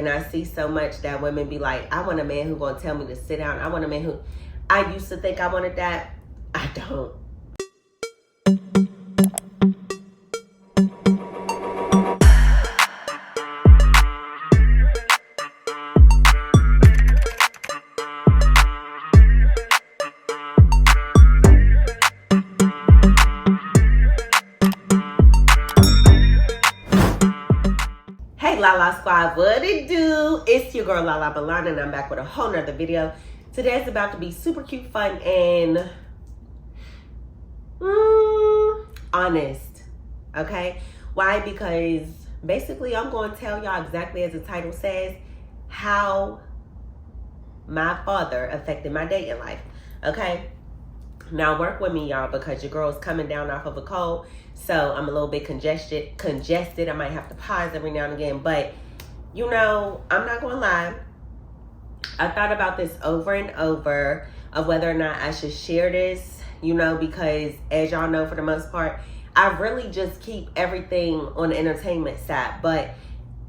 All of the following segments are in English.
And I see so much that women be like, I want a man who gonna tell me to sit down. I want a man who, I used to think I wanted that. I don't. Hey LaLa Squad, what it do? It's your girl LaLa Milan, and I'm back with a whole nother video. Today's about to be super cute, fun, and honest. Okay? Why? Because basically I'm going to tell y'all exactly as the title says how my father affected my dating life. Okay? Now work with me, y'all, because your girl's coming down off of a cold, so I'm a little bit congested. I might have to pause every now and again, but you know, I'm not gonna lie. I thought about this over and over of whether or not I should share this, you know, because as y'all know, for the most part, I really just keep everything on the entertainment side. But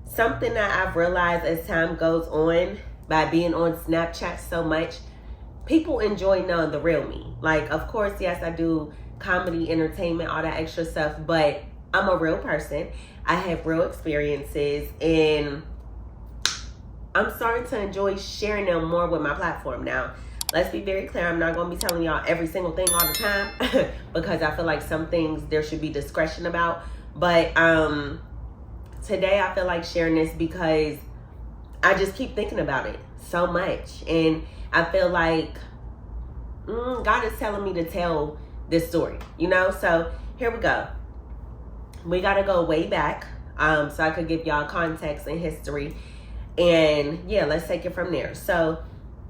something that I've realized as time goes on by being on Snapchat so much, people enjoy knowing the real me. Like, of course, yes, I do comedy, entertainment, all that extra stuff, but I'm a real person. I have real experiences, and I'm starting to enjoy sharing them more with my platform now. Let's be very clear, I'm not going to be telling y'all every single thing all the time because I feel like some things there should be discretion about. But today I feel like sharing this because I just keep thinking about it so much, and I feel like God is telling me to tell this story, you know? So here we go. We got to go way back so I could give y'all context and history. And yeah, let's take it from there. So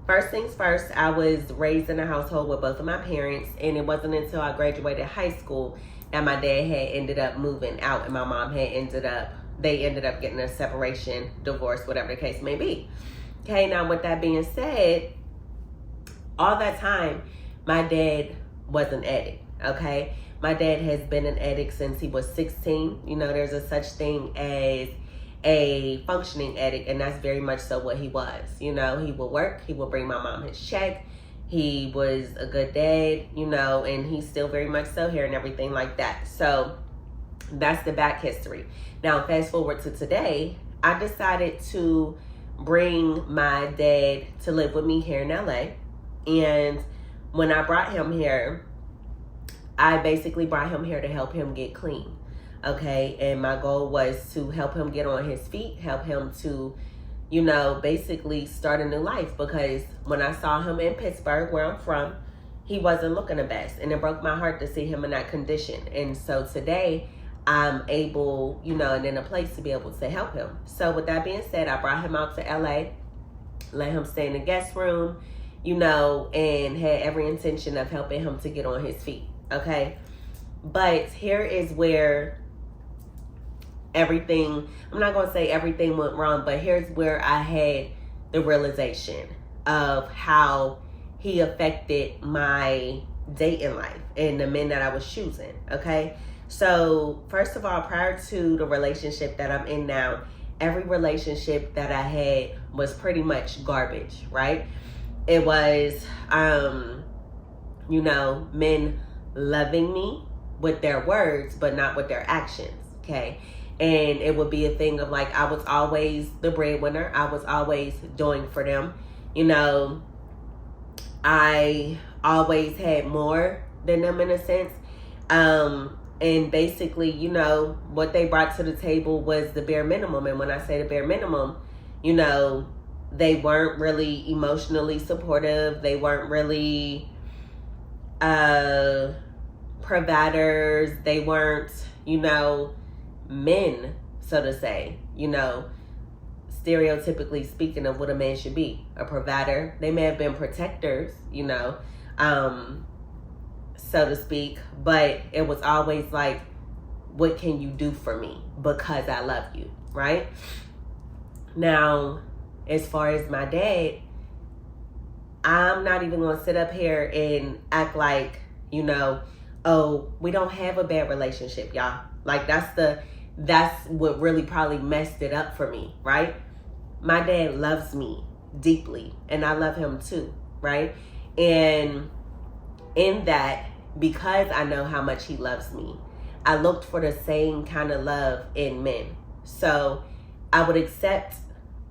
first things first, I was raised in a household with both of my parents. And it wasn't until I graduated high school that my dad had ended up moving out and my mom had ended up getting a separation, divorce, whatever the case may be. Okay, now with that being said, all that time, my dad was an addict, okay? My dad has been an addict since he was 16. You know, there's a such thing as a functioning addict, and that's very much so what he was. You know, he would work, he would bring my mom his check, he was a good dad, you know, and he's still very much so here and everything like that. So that's the back history. Now, fast forward to today, I decided to bring my dad to live with me here in LA. And when I brought him here, I basically brought him here to help him get clean. Okay. And my goal was to help him get on his feet, help him to, you know, basically start a new life. Because when I saw him in Pittsburgh, where I'm from, he wasn't looking the best. And it broke my heart to see him in that condition. And so today I'm able, you know, and in a place to be able to help him. So with that being said, I brought him out to LA, let him stay in the guest room, you know, and had every intention of helping him to get on his feet. Okay. But here is where everything, I'm not going to say everything went wrong, but here's where I had the realization of how he affected my dating life and the men that I was choosing. Okay. So first of all, prior to the relationship that I'm in now, every relationship that I had was pretty much garbage, right? It was, you know, men loving me with their words, but not with their actions, okay? And it would be a thing of like, I was always the breadwinner. I was always doing for them. You know, I always had more than them in a sense. And basically, you know, what they brought to the table was the bare minimum. And when I say the bare minimum, you know, they weren't really emotionally supportive. They weren't really providers. They weren't, you know, men, so to say, you know, stereotypically speaking of what a man should be. A provider. They may have been protectors, you know, so to speak, but it was always like, what can you do for me? Because I love you, right? Now, as far as my dad, I'm not even going to sit up here and act like, you know, oh, we don't have a bad relationship, y'all. Like, that's what really probably messed it up for me, right? my dad loves me deeply, and I love him too, right? And in that, because I know how much he loves me, I looked for the same kind of love in men. So I would accept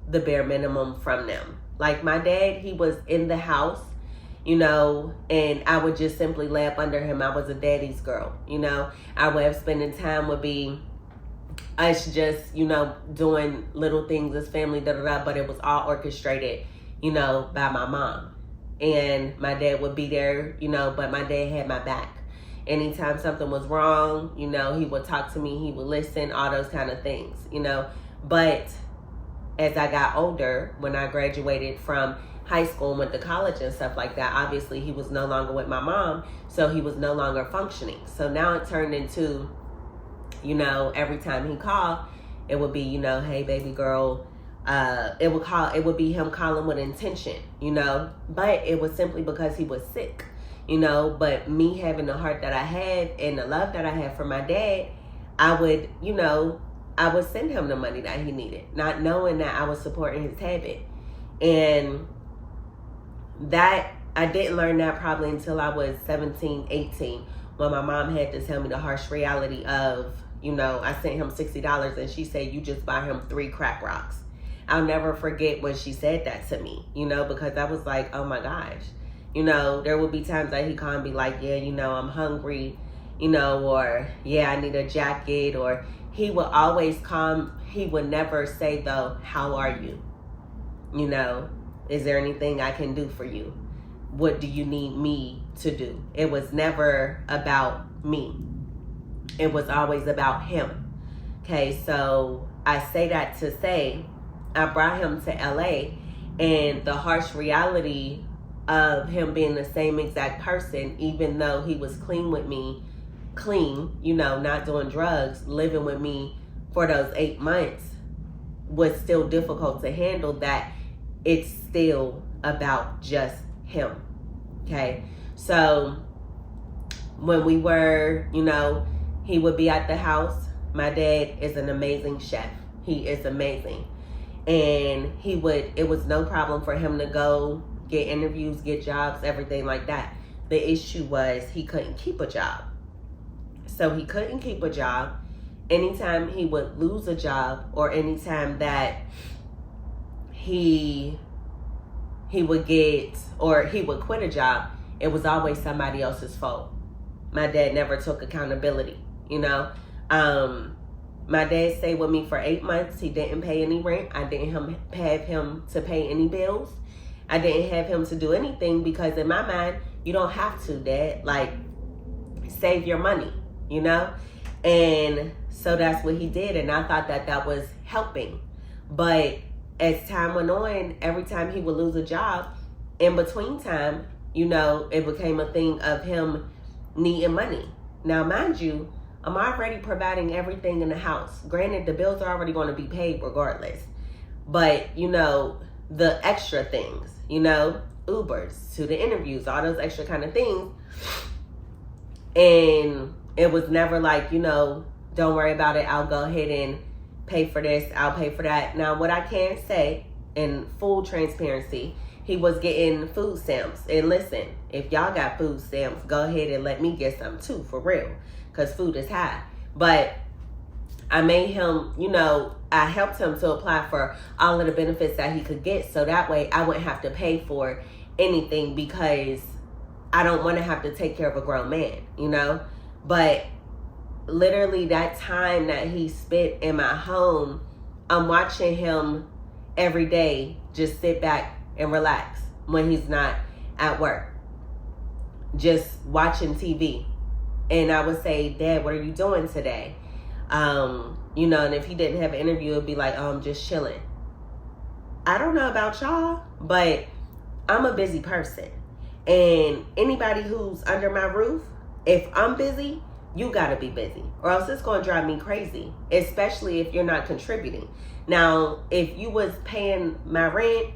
the bare minimum from them. Like my dad, he was in the house, you know, and I would just simply lay up under him. I was a daddy's girl, you know. Our way of spending time would be us just, you know, doing little things as family, but it was all orchestrated, you know, by my mom. And my dad would be there, you know, but my dad had my back. Anytime something was wrong, you know, he would talk to me, he would listen, all those kind of things, you know. But as I got older, when I graduated from high school and went to college and stuff like that, obviously he was no longer with my mom, so he was no longer functioning. So now it turned into, you know, every time he called, it would be, you know, hey baby girl, it would be him calling with intention, you know, but it was simply because he was sick, you know. But me having the heart that I had and the love that I had for my dad, I would, you know, I would send him the money that he needed, not knowing that I was supporting his habit. And that, I didn't learn that probably until I was 17, 18, when my mom had to tell me the harsh reality of, you know, I sent him $60 and she said, you just buy him 3 crack rocks. I'll never forget when she said that to me, you know, because I was like, oh my gosh. You know, there would be times that he called and be like, yeah, you know, I'm hungry, you know, or yeah, I need a jacket. Or he would always come, he would never say though, how are you? You know, is there anything I can do for you? What do you need me to do? It was never about me. It was always about him. Okay, so I say that to say, I brought him to LA, and the harsh reality of him being the same exact person, even though he was clean with me, you know, not doing drugs, living with me for those 8 months, was still difficult to handle. That it's still about just him. Okay, so when we were, you know, he would be at the house. My dad is an amazing chef. He is amazing. And it was no problem for him to go get interviews, get jobs, everything like that. The issue was he couldn't keep a job. So he couldn't keep a job. Anytime he would lose a job, or anytime that he would quit a job, it was always somebody else's fault. My dad never took accountability, you know. My dad stayed with me for 8 months. He didn't pay any rent. I didn't have him to pay any bills. I didn't have him to do anything, because in my mind, you don't have to, Dad. Like, save your money, you know? And so that's what he did, and I thought that that was helping. But as time went on, every time he would lose a job, in between time, you know, it became a thing of him needing money. Now, mind you, I'm already providing everything in the house. Granted, the bills are already going to be paid regardless. But, you know, the extra things, you know, Ubers to the interviews, all those extra kind of things. And it was never like, you know, don't worry about it, I'll go ahead and pay for this, I'll pay for that. Now, what I can say, in full transparency, he was getting food stamps. And listen, if y'all got food stamps, go ahead and let me get some too, for real, because food is high. But I made him, you know, I helped him to apply for all of the benefits that he could get, so that way I wouldn't have to pay for anything, because I don't want to have to take care of a grown man, you know. But literally that time that he spent in my home, I'm watching him every day just sit back and relax when he's not at work, just watching TV. And I would say, Dad, what are you doing today? You know, and if he didn't have an interview, it'd be like, oh, I'm just chilling. I don't know about y'all, but I'm a busy person. And anybody who's under my roof, if I'm busy, you gotta be busy, or else it's gonna drive me crazy, especially if you're not contributing. Now, if you was paying my rent,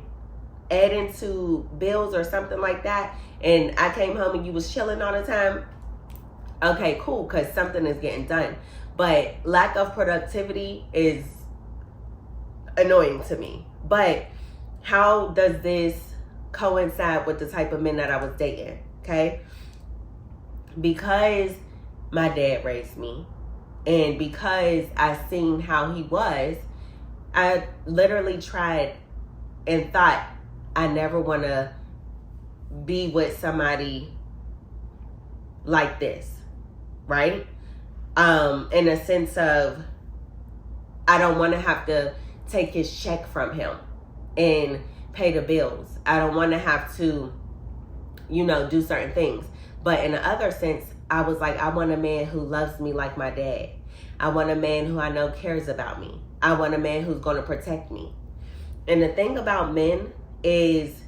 adding to bills or something like that, and I came home and you was chilling all the time, okay, cool, because something is getting done. But lack of productivity is annoying to me, But how does this coincide with the type of men that I was dating? Okay. Because my dad raised me, and because I seen how he was, I literally tried and thought I never want to be with somebody like this, right? In a sense of, I don't want to have to take his check from him and pay the bills. I don't want to have to, do certain things. But in the other sense, I was like, I want a man who loves me like my dad. I want a man who I know cares about me. I want a man who's going to protect me. And the thing about men is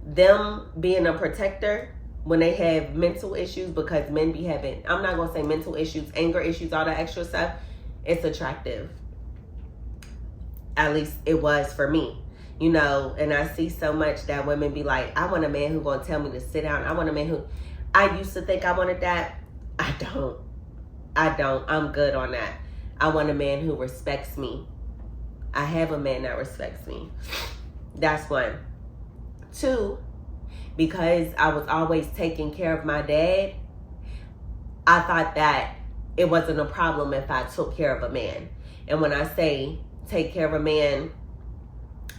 them being a protector when they have mental issues, because men be having, I'm not going to say mental issues, anger issues, all that extra stuff. It's attractive. At least it was for me. And I see so much that women be like, I want a man who's going to tell me to sit down. I want a man who, I used to think I wanted that. I don't. I'm good on that. I want a man who respects me. I have a man that respects me. That's one. Two, because I was always taking care of my dad, I thought that it wasn't a problem if I took care of a man. And when I say take care of a man,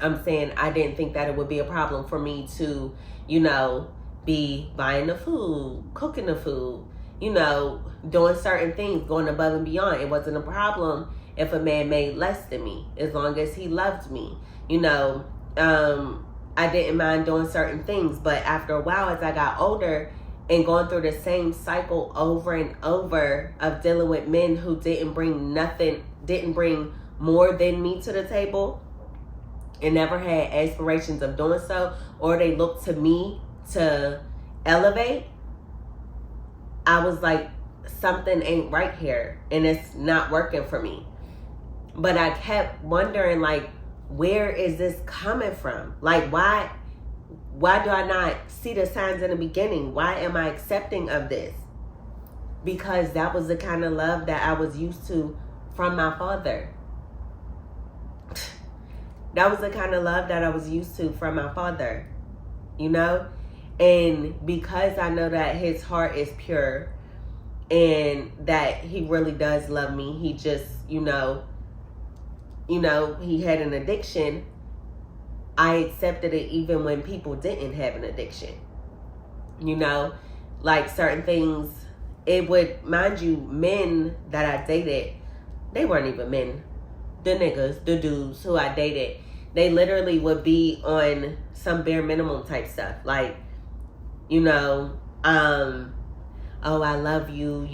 I'm saying I didn't think that it would be a problem for me to, be buying the food, cooking the food, doing certain things, going above and beyond. It wasn't a problem if a man made less than me, as long as he loved me. I didn't mind doing certain things. But after a while, as I got older and going through the same cycle over and over of dealing with men who didn't bring more than me to the table, and never had aspirations of doing so, or they looked to me to elevate, I was like, something ain't right here, and it's not working for me. But I kept wondering, like, where is this coming from? Like, why do I not see the signs in the beginning? Why am I accepting of this? Because that was the kind of love that I was used to from my father. That was the kind of love that I was used to from my father, And because I know that his heart is pure and that he really does love me, he just, he had an addiction. I accepted it even when people didn't have an addiction. Like certain things, it would, mind you, men that I dated, they weren't even men. The niggas, the dudes who I dated, they literally would be on some bare minimum type stuff. Like, oh, I love you,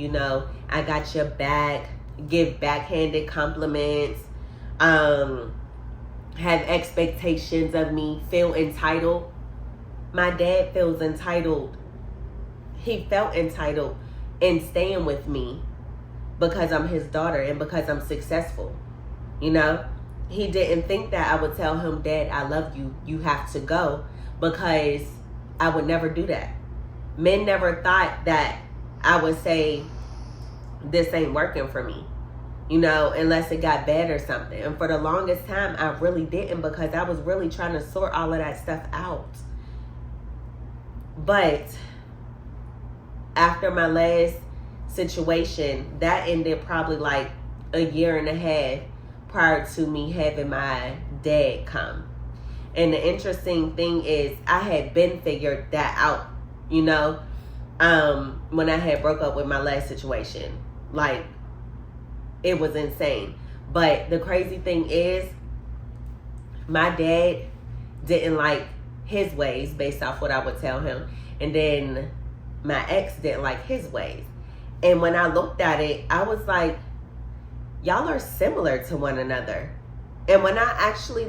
I got your back, give backhanded compliments, have expectations of me, feel entitled. My dad feels entitled. He felt entitled in staying with me because I'm his daughter and because I'm successful. He didn't think that I would tell him, Dad, I love you, you have to go, because I would never do that. Men never thought that I would say, this ain't working for me, unless it got bad or something. And for the longest time, I really didn't, because I was really trying to sort all of that stuff out. But after my last situation, that ended probably like a year and a half prior to me having my dad come. And the interesting thing is, I had been figured that out, when I had broke up with my last situation. Like, it was insane. But the crazy thing is, my dad didn't like his ways based off what I would tell him. And then my ex didn't like his ways. And when I looked at it, I was like, y'all are similar to one another. And when I actually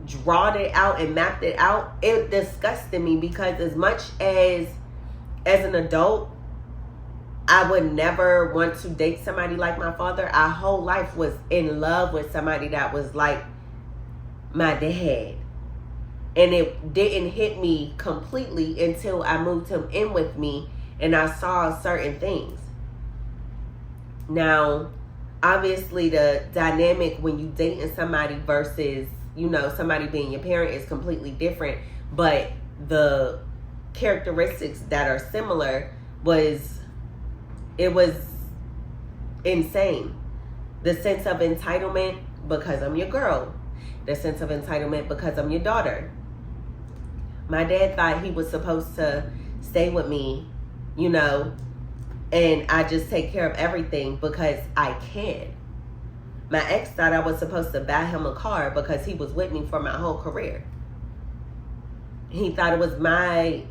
drawed it out and mapped it out, it disgusted me, because as much as an adult, I would never want to date somebody like my father. Our whole life was in love with somebody that was like my dad. And it didn't hit me completely until I moved him in with me and I saw certain things. Now, obviously the dynamic when you dating somebody versus you know, somebody being your parent is completely different, but the characteristics that are similar was insane. The sense of entitlement because I'm your girl. The sense of entitlement because I'm your daughter. My dad thought he was supposed to stay with me, you know, and I just take care of everything because I can. My ex thought I was supposed to buy him a car because he was with me for my whole career. He thought it was my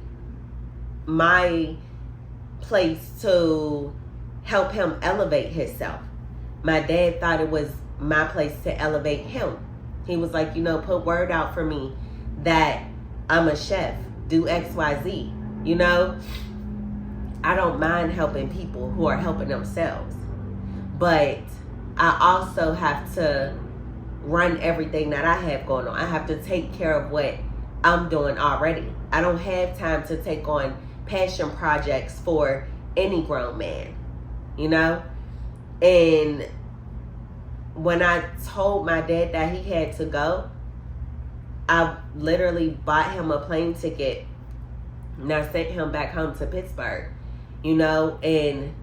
place to help him elevate himself. My dad thought it was my place to elevate him. He was like, you know, put word out for me that I'm a chef, do X, Y, Z. You know, I don't mind helping people who are helping themselves, but I also have to run everything that I have going on. I have to take care of what I'm doing already. I don't have time to take on passion projects for any grown man, you know? And when I told my dad that he had to go, I literally bought him a plane ticket and I sent him back home to Pittsburgh, you know, and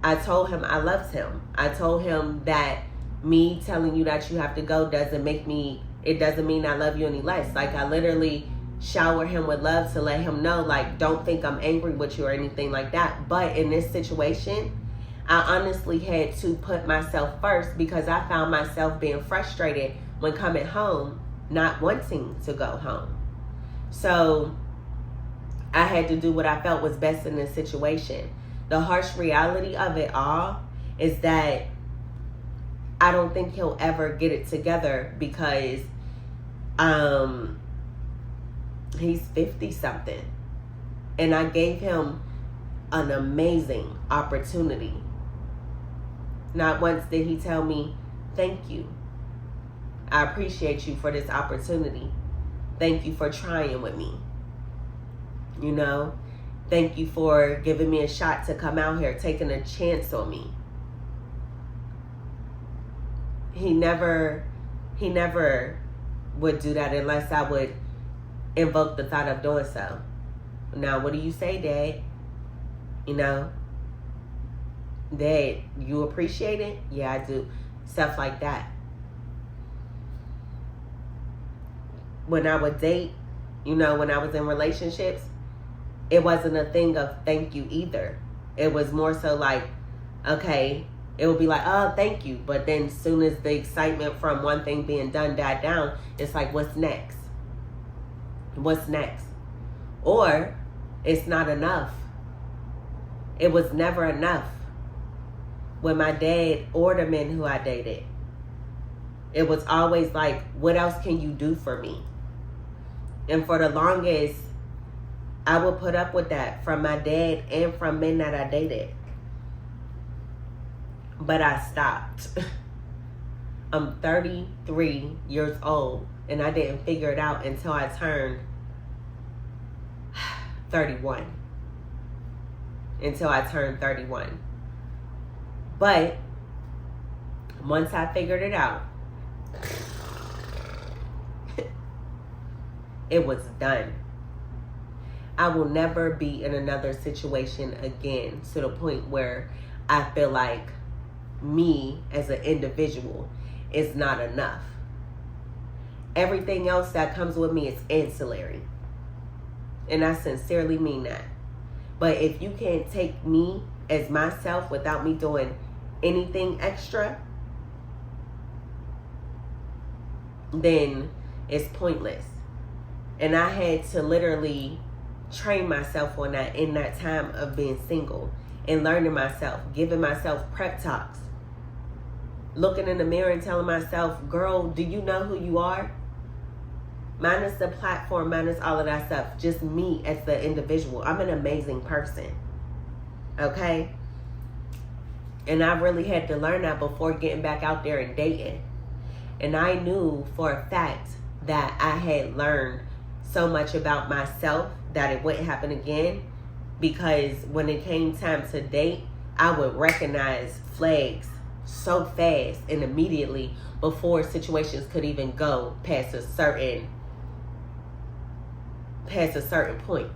I told him I loved him. I told him that me telling you that you have to go doesn't mean I love you any less. Like, I literally shower him with love to let him know, like, don't think I'm angry with you or anything like that. But in this situation, I honestly had to put myself first because I found myself being frustrated when coming home, not wanting to go home. So I had to do what I felt was best in this situation. The harsh reality of it all is that I don't think he'll ever get it together because he's 50 something. And I gave him an amazing opportunity. Not once did he tell me, thank you. I appreciate you for this opportunity. Thank you for trying with me. You know, thank you for giving me a shot to come out here, taking a chance on me. He never would do that unless I would invoke the thought of doing so. Now, what do you say, Dad? You know, Dad, you appreciate it? Yeah, I do. Stuff like that. When I would date, you know, when I was in relationships, it wasn't a thing of thank you either. It was more so like, okay, it would be like, oh, thank you. But then as soon as the excitement from one thing being done died down, it's like, what's next? What's next? Or it's not enough. It was never enough. When my dad or the men who I dated, it was always like, what else can you do for me? And for the longest, I would put up with that from my dad and from men that I dated. But I stopped. I'm 33 years old, and I didn't figure it out until I turned 31. Until I turned 31. But once I figured it out, it was done. I will never be in another situation again to the point where I feel like me as an individual is not enough. Everything else that comes with me is ancillary. And I sincerely mean that. But if you can't take me as myself without me doing anything extra, then it's pointless. And I had to literally train myself on that in that time of being single and learning myself, giving myself prep talks, looking in the mirror and telling myself, girl, do you know who you are? Minus the platform, minus all of that stuff, just me as the individual. I'm an amazing person. Okay? And I really had to learn that before getting back out there and dating. And I knew for a fact that I had learned so much about myself that it wouldn't happen again, because when it came time to date, I would recognize flags so fast and immediately before situations could even go past a certain point.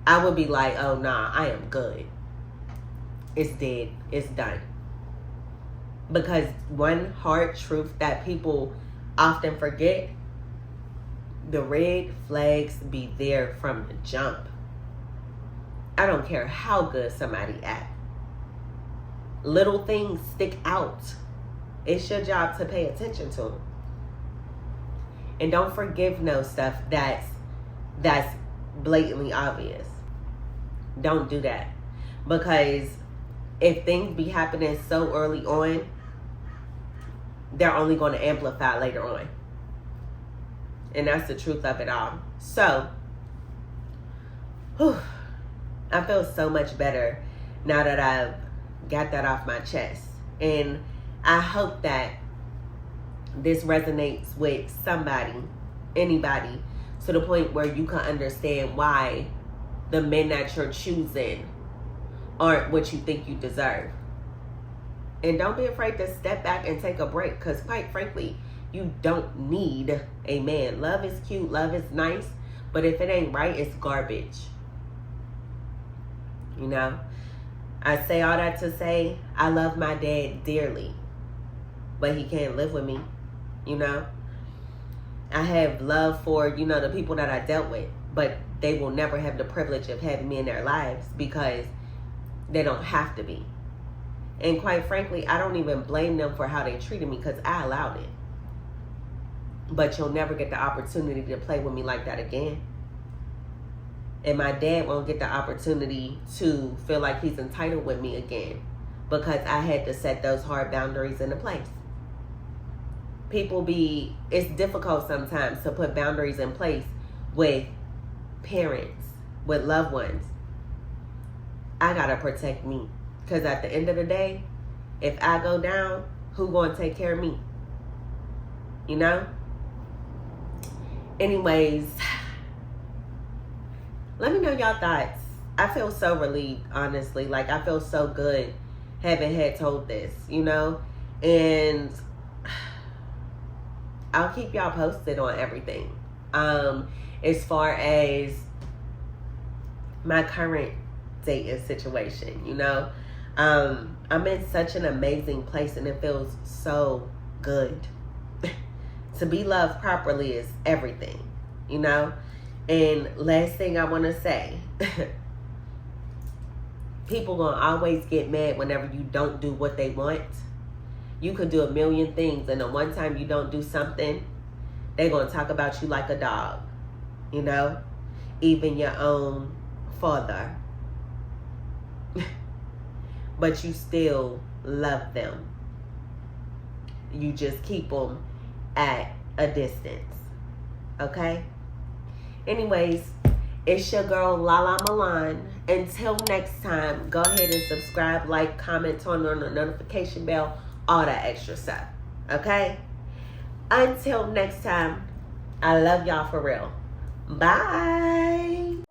I would be like, oh nah, I am good. It's dead. It's done. Because one hard truth that people often forget, the red flags be there from the jump. I don't care how good somebody act. Little things stick out. It's your job to pay attention to them. And don't forgive no stuff that's blatantly obvious. Don't do that. Because if things be happening so early on, they're only going to amplify later on. And that's the truth of it all. So, I feel so much better now that I've got that off my chest. And I hope that this resonates with somebody, anybody, to the point where you can understand why the men that you're choosing aren't what you think you deserve. And don't be afraid to step back and take a break, because quite frankly, you don't need a man. Love is cute, love is nice, but if it ain't right, it's garbage. You know, I say all that to say I love my dad dearly, but he can't live with me. You know, I have love for, you know, the people that I dealt with, but they will never have the privilege of having me in their lives because they don't have to be. And quite frankly, I don't even blame them for how they treated me, because I allowed it. But you'll never get the opportunity to play with me like that again. And my dad won't get the opportunity to feel like he's entitled with me again, because I had to set those hard boundaries into place. It's difficult sometimes to put boundaries in place with parents, with loved ones. I gotta protect me, because at the end of the day, if I go down, who gonna take care of me? You know? Anyways, let me know y'all thoughts. I feel so relieved, honestly. Like, I feel so good having had told this, you know? And I'll keep y'all posted on everything. As far as my current dating situation, you know? I'm in such an amazing place, and it feels so good. To be loved properly is everything, you know? And last thing I want to say, people gonna always get mad whenever you don't do what they want. You could do a million things, and the one time you don't do something, they're gonna talk about you like a dog, you know? Even your own father. But you still love them. You just keep them at a distance. Okay? Anyways, it's your girl, LaLa Milan. Until next time, go ahead and subscribe, like, comment, turn on the notification bell, all that extra stuff. Okay? Until next time, I love y'all for real. Bye.